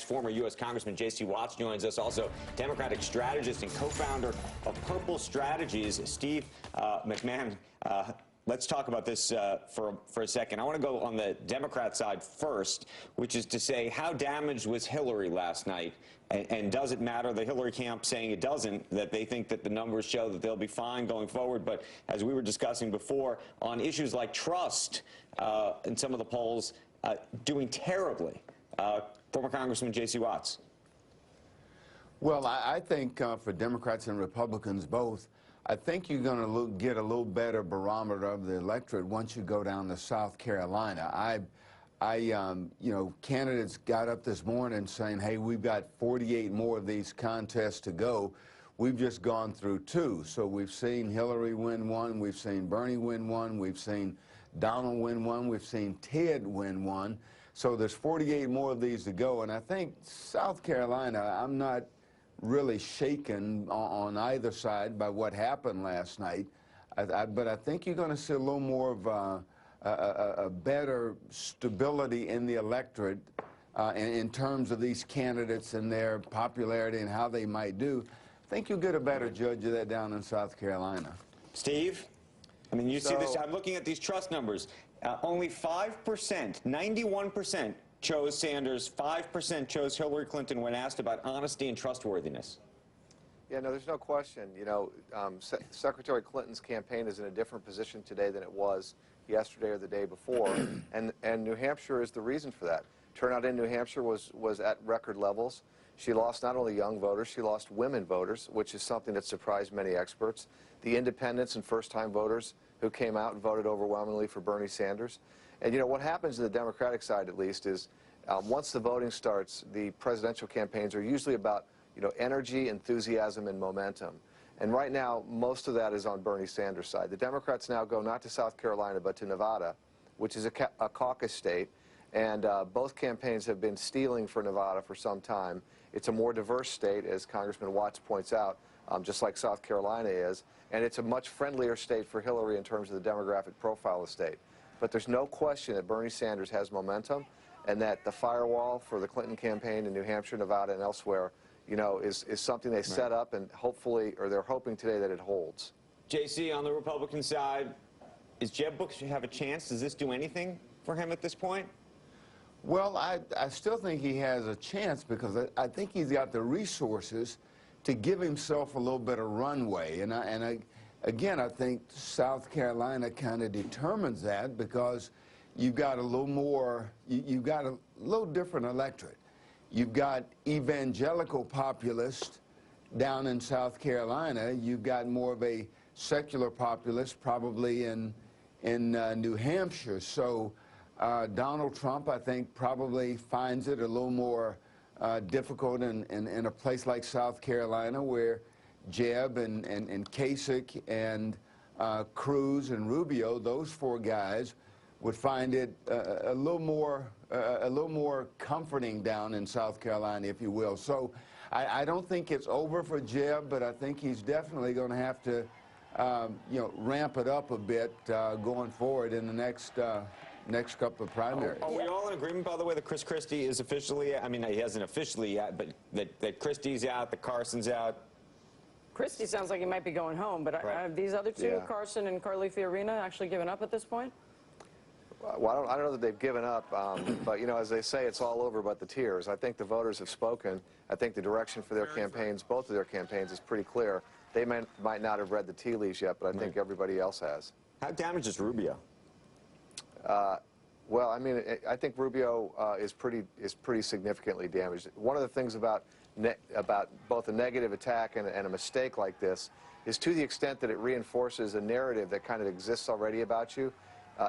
Former U.S. Congressman J.C. joins us, also Democratic strategist and co-founder of Purple Strategies. Steve McMahon, let's talk about this for a second. I want to go on the Democrat side first, which is to say, how damaged was Hillary last night? And does it matter? The Hillary camp saying it doesn't, that they think that the numbers show that they'll be fine going forward. But as we were discussing before, on issues like trust, in some of the polls, doing terribly. Former Congressman J.C. Well, I think for Democrats and Republicans both, I think you're going to get a little better barometer of the electorate once you go down to South Carolina. You know, candidates got up this morning saying, hey, we've got 48 more of these contests to go. We've just gone through 2. So we've seen Hillary win 1, we've seen Bernie win 1, we've seen Donald win 1, we've seen Ted win 1. So there's 48 more of these to go. And I think South Carolina, I'm not really shaken on either side by what happened last night. But I think you're going to see a little more of a better stability in the electorate in terms of these candidates and their popularity and how they might do. I think you'll get a better judge of that down in South Carolina. Steve, I mean, you see this. I'm looking at these trust numbers. Only 5%, 91% chose Sanders, 5% chose Hillary Clinton when asked about honesty and trustworthiness. Yeah, no, there's no question. You know, Secretary Clinton's campaign is in a different position today than it was yesterday or the day before, and New Hampshire is the reason for that. Turnout in New Hampshire was at record levels. She lost not only young voters, she lost women voters, which is something that surprised many experts. The independents and first-time voters who came out and voted overwhelmingly for Bernie Sanders. And, you know, what happens to the Democratic side, at least, is once the voting starts, the presidential campaigns are usually about, you know, energy, enthusiasm, and momentum. And right now, most of that is on Bernie Sanders' side. The Democrats now go not to South Carolina, but to Nevada, which is a caucus state. And both campaigns have been stealing for Nevada for some time. It's a more diverse state, as Congressman Watts points out, just like South Carolina is. And it's a much friendlier state for Hillary in terms of the demographic profile of the state. But there's no question that Bernie Sanders has momentum, and that the firewall for the Clinton campaign in New Hampshire, Nevada, and elsewhere, you know, is something they set up, and hopefully, or they're hoping today that it holds. J.C., on the Republican side, is Jeb Bush have a chance? Does this do anything for him at this point? Well, I still think he has a chance, because I think he's got the resources to give himself a little bit of runway. And again, I think South Carolina kind of determines that, because you've got a little more, you've got a little different electorate. You've got evangelical populists down in South Carolina. You've got more of a secular populist probably in New Hampshire. So Donald Trump, I think, probably finds it a little more difficult in a place like South Carolina, where Jeb and Kasich and Cruz and Rubio, those 4 guys, would find it a little more comforting down in South Carolina, if you will. So I don't think it's over for Jeb, but I think he's definitely going to have to, you know, ramp it up a bit going forward in the next couple of primaries. Are we all in agreement, by the way, that Chris Christie is officially, I mean, he hasn't officially yet, but that Christie's out, that Carson's out? Christie sounds like he might be going home, but are these other 2, Carson and Carly Fiorina, actually given up at this point? Well, I don't know that they've given up, but, you know, as they say, it's all over but the tears. I think the voters have spoken. I think the direction for their campaigns, both of their campaigns, is pretty clear. They might not have read the tea leaves yet, but I think everybody else has. How damaged is Rubio? Well, I mean, I think Rubio is pretty significantly damaged. One of the things about both a negative attack and a mistake like this is, to the extent that it reinforces a narrative that kind of exists already about you,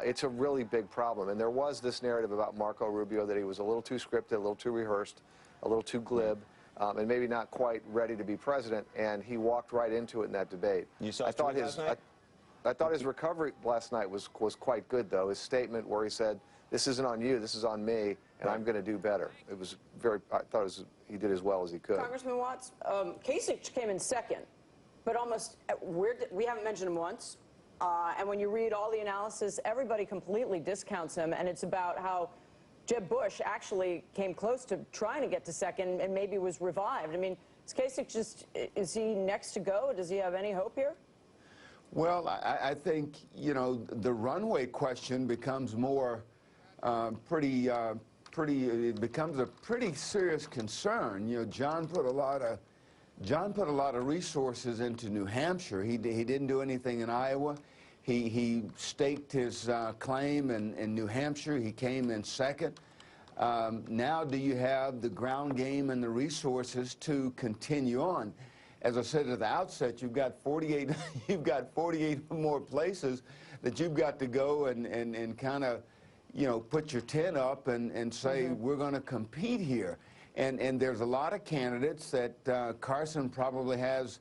it's a really big problem. And there was this narrative about Marco Rubio that he was a little too scripted, a little too rehearsed, a little too glib, and maybe not quite ready to be president, and he walked right into it in that debate. You saw last night? I thought his recovery last night was quite good, though. His statement where he said, "This isn't on you, this is on me, and I'm going to do better." It was I thought he did as well as he could. Congressman Watts, Kasich came in second, but we haven't mentioned him once. And when you read all the analysis, everybody completely discounts him, and it's about how Jeb Bush actually came close to trying to get to second and maybe was revived. I mean, is Kasich just, is he next to go? Does he have any hope here? Well, I think, you know, the runway question becomes more it becomes a pretty serious concern. You know, John put a lot of resources into New Hampshire. He didn't do anything in Iowa. He staked his claim in New Hampshire. He came in second. Now do you have the ground game and the resources to continue on? As I said at the outset, you've got 48 you've got 48 more places that you've got to go and kind of, you know, put your tent up and say, we're going to compete here. And there's a lot of candidates that Carson probably has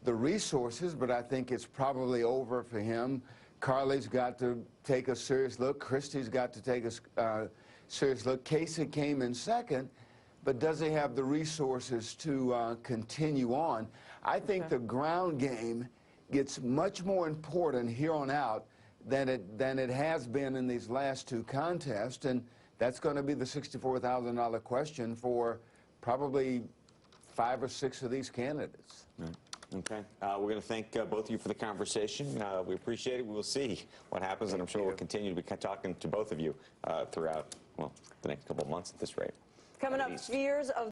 the resources, but I think it's probably over for him. Carly's got to take a serious look. Christie's got to take a serious look. Kasich came in second, but does he have the resources to continue on? I think the ground game gets much more important here on out than it has been in these last two contests, and that's going to be the $64,000 question for probably 5 or 6 of these candidates. Right. Okay. We're going to thank both of you for the conversation. We appreciate it. We will see what happens, and I'm sure we'll continue to be talking to both of you throughout, well, the next couple of months at this rate. Coming up, fears of